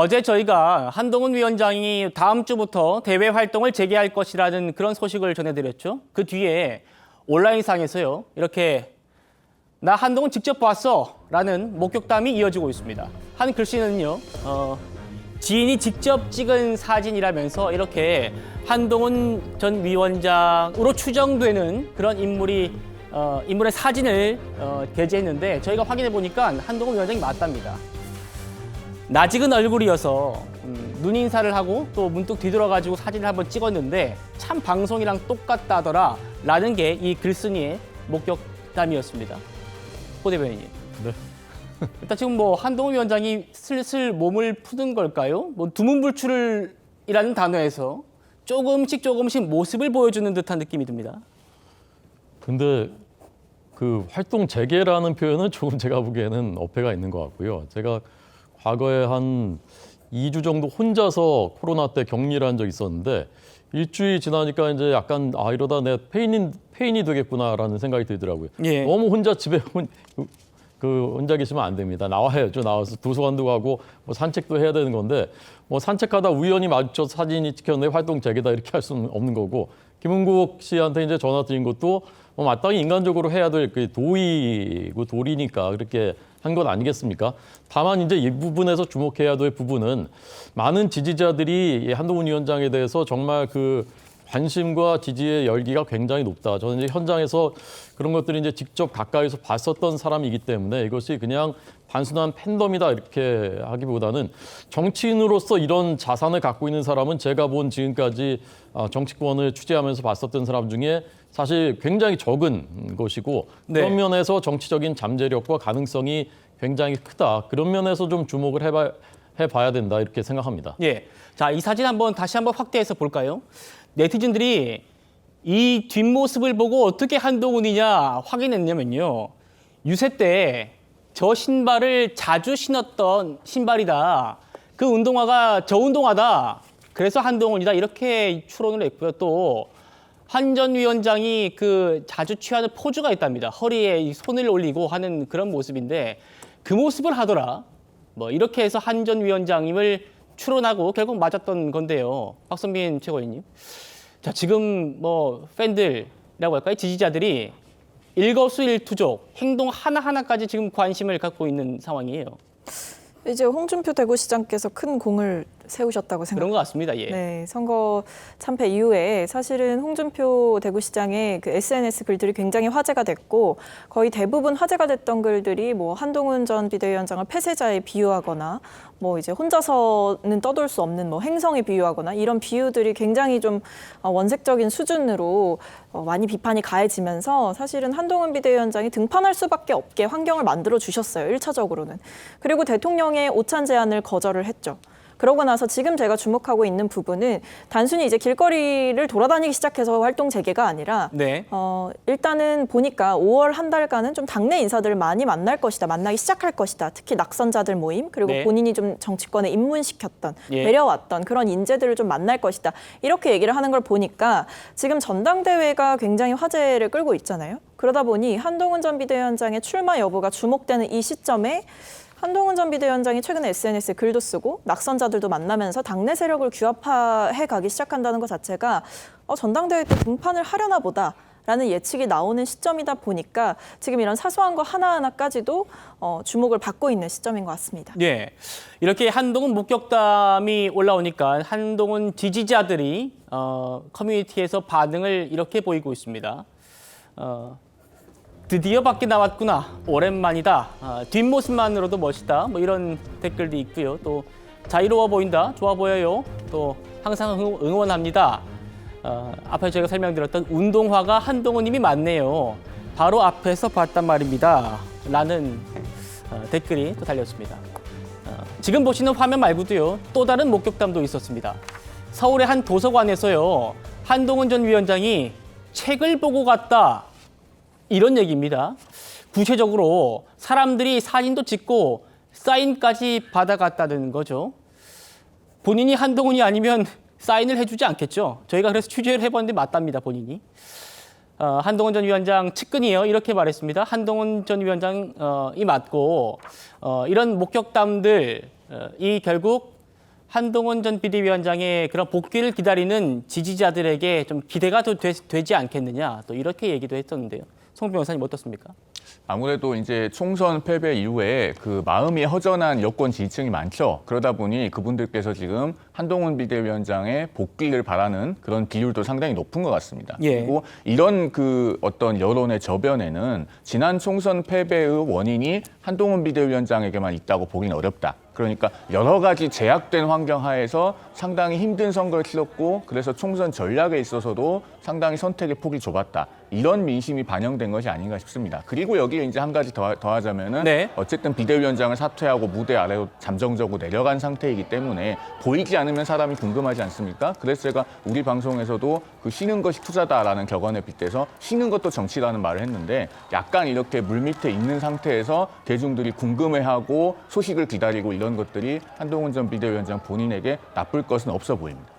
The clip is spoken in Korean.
어제 저희가 한동훈 위원장이 다음 주부터 대외 활동을 재개할 것이라는 그런 소식을 전해드렸죠. 그 뒤에 온라인상에서요, 이렇게 나 한동훈 직접 봤어 라는 목격담이 이어지고 있습니다. 한 글씨는요, 지인이 직접 찍은 사진이라면서 이렇게 한동훈 전 위원장으로 추정되는 그런 인물의 사진을 게재했는데, 저희가 확인해 보니까 한동훈 위원장이 맞답니다. 낯익은 얼굴이어서 눈인사를 하고 또 문득 뒤돌아가지고 사진을 한번 찍었는데 참 방송이랑 똑같다더라 라는 게 이 글쓴이의 목격담이었습니다. 호 대변인님. 네. 일단 지금 뭐 한동훈 위원장이 슬슬 몸을 푸는 걸까요? 뭐 두문불출이라는 단어에서 조금씩 모습을 보여주는 듯한 느낌이 듭니다. 근데 그 활동 재개라는 표현은 조금 제가 보기에는 어폐가 있는 것 같고요. 제가 과거에 한 2주 정도 혼자서 코로나 때 격리를 한 적이 있었는데 일주일 지나니까 이제 약간 이러다 내 페인이 되겠구나라는 생각이 들더라고요. 예. 너무 혼자 집에 혼자 계시면 안 됩니다. 나와야죠. 나와서 도서관도 가고 뭐 산책도 해야 되는 건데 뭐 산책하다 우연히 마주쳐서 사진이 찍혔는데 활동 재개다 이렇게 할 수는 없는 거고, 김은국 씨한테 이제 전화 드린 것도 뭐 마땅히 인간적으로 해야 될 그 도의고 도리니까 그렇게 한 것 아니겠습니까? 다만 이제 이 부분에서 주목해야 될 부분은 많은 지지자들이 한동훈 위원장에 대해서 정말 그 관심과 지지의 열기가 굉장히 높다. 저는 이제 현장에서 그런 것들이 이제 직접 가까이서 봤었던 사람이기 때문에 이것이 그냥 단순한 팬덤이다 이렇게 하기보다는 정치인으로서 이런 자산을 갖고 있는 사람은 제가 본 지금까지 정치권을 취재하면서 봤었던 사람 중에 사실 굉장히 적은 것이고, 네. 그런 면에서 정치적인 잠재력과 가능성이 굉장히 크다. 그런 면에서 좀 주목을 해봐야 된다 이렇게 생각합니다. 예. 자, 이 사진 다시 한번 확대해서 볼까요? 네티즌들이 이 뒷모습을 보고 어떻게 한동훈이냐 확인했냐면요, 유세 때 저 신발을 자주 신었던 신발이다. 그 운동화가 저 운동화다. 그래서 한동훈이다. 이렇게 추론을 했고요. 또 한 전 위원장이 그 자주 취하는 포즈가 있답니다. 허리에 손을 올리고 하는 그런 모습인데 그 모습을 하더라. 뭐 이렇게 해서 한 전 위원장임을 추론하고 결국 맞았던 건데요. 박선빈 최고위원님. 자, 지금 뭐 팬들이라고 할까요? 지지자들이 일거수일투족, 행동 하나하나까지 지금 관심을 갖고 있는 상황이에요. 이제 홍준표 대구시장께서 큰 공을 세우셨다고 생각합니다. 그런 것 같습니다. 예. 네, 선거 참패 이후에 사실은 홍준표 대구시장의 그 SNS 글들이 굉장히 화제가 됐고, 거의 대부분 화제가 됐던 글들이 뭐 한동훈 전 비대위원장을 폐쇄자에 비유하거나 뭐 이제 혼자서는 떠돌 수 없는 뭐 행성에 비유하거나 이런 비유들이 굉장히 좀 원색적인 수준으로 많이 비판이 가해지면서 사실은 한동훈 비대위원장이 등판할 수밖에 없게 환경을 만들어 주셨어요. 1차적으로는. 그리고 대통령의 오찬 제안을 거절을 했죠. 그러고 나서 지금 제가 주목하고 있는 부분은 단순히 이제 길거리를 돌아다니기 시작해서 활동 재개가 아니라 네. 일단은 보니까 5월 한 달간은 좀 당내 인사들을 많이 만날 것이다. 만나기 시작할 것이다. 특히 낙선자들 모임, 그리고 네. 본인이 좀 정치권에 입문시켰던, 예. 데려왔던 그런 인재들을 좀 만날 것이다. 이렇게 얘기를 하는 걸 보니까 지금 전당대회가 굉장히 화제를 끌고 있잖아요. 그러다 보니 한동훈 전 비대위원장의 출마 여부가 주목되는 이 시점에 한동훈 전 비대위원장이 최근에 SNS에 글도 쓰고 낙선자들도 만나면서 당내 세력을 규합해 가기 시작한다는 것 자체가 전당대회 때 등판을 하려나 보다라는 예측이 나오는 시점이다 보니까 지금 이런 사소한 거 하나하나까지도 주목을 받고 있는 시점인 것 같습니다. 예. 이렇게 한동훈 목격담이 올라오니까 한동훈 지지자들이 커뮤니티에서 반응을 이렇게 보이고 있습니다. 드디어 밖에 나왔구나. 오랜만이다. 뒷모습만으로도 멋있다. 뭐 이런 댓글도 있고요. 또 자유로워 보인다. 좋아 보여요. 또 항상 응원합니다. 앞에 제가 설명드렸던 운동화가 한동훈님이 맞네요. 바로 앞에서 봤단 말입니다. 라는 댓글이 또 달렸습니다. 지금 보시는 화면 말고도요, 또 다른 목격담도 있었습니다. 서울의 한 도서관에서요, 한동훈 전 위원장이 책을 보고 갔다. 이런 얘기입니다. 구체적으로 사람들이 사진도 찍고 사인까지 받아갔다는 거죠. 본인이 한동훈이 아니면 사인을 해주지 않겠죠. 저희가 그래서 취재를 해봤는데 맞답니다, 본인이. 한동훈 전 위원장 측근이에요. 이렇게 말했습니다. 한동훈 전 위원장이 맞고 이런 목격담들이 결국 한동훈 전 비대위원장의 그런 복귀를 기다리는 지지자들에게 좀 기대가 되지 않겠느냐 또 이렇게 얘기도 했었는데요. 송 변호사님 어떻습니까? 아무래도 이제 총선 패배 이후에 그 마음이 허전한 여권 지지층이 많죠. 그러다 보니 그분들께서 지금 한동훈 비대위원장의 복귀를 바라는 그런 비율도 상당히 높은 것 같습니다. 예. 그리고 이런 그 어떤 여론의 저변에는 지난 총선 패배의 원인이 한동훈 비대위원장에게만 있다고 보기는 어렵다. 그러니까 여러 가지 제약된 환경 하에서 상당히 힘든 선거를 치렀고 그래서 총선 전략에 있어서도 상당히 선택의 폭이 좁았다. 이런 민심이 반영된 것이 아닌가 싶습니다. 그리고 여기에 이제 한 가지 더하자면은 네. 어쨌든 비대위원장을 사퇴하고 무대 아래로 잠정적으로 내려간 상태이기 때문에 보이지 않으면 사람이 궁금하지 않습니까? 그래서 제가 우리 방송에서도 그 쉬는 것이 투자다라는 격언에 빗대서 쉬는 것도 정치라는 말을 했는데 약간 이렇게 물밑에 있는 상태에서 대중들이 궁금해하고 소식을 기다리고 이런 것들이 한동훈 전 비대위원장 본인에게 나쁠 것은 없어 보입니다.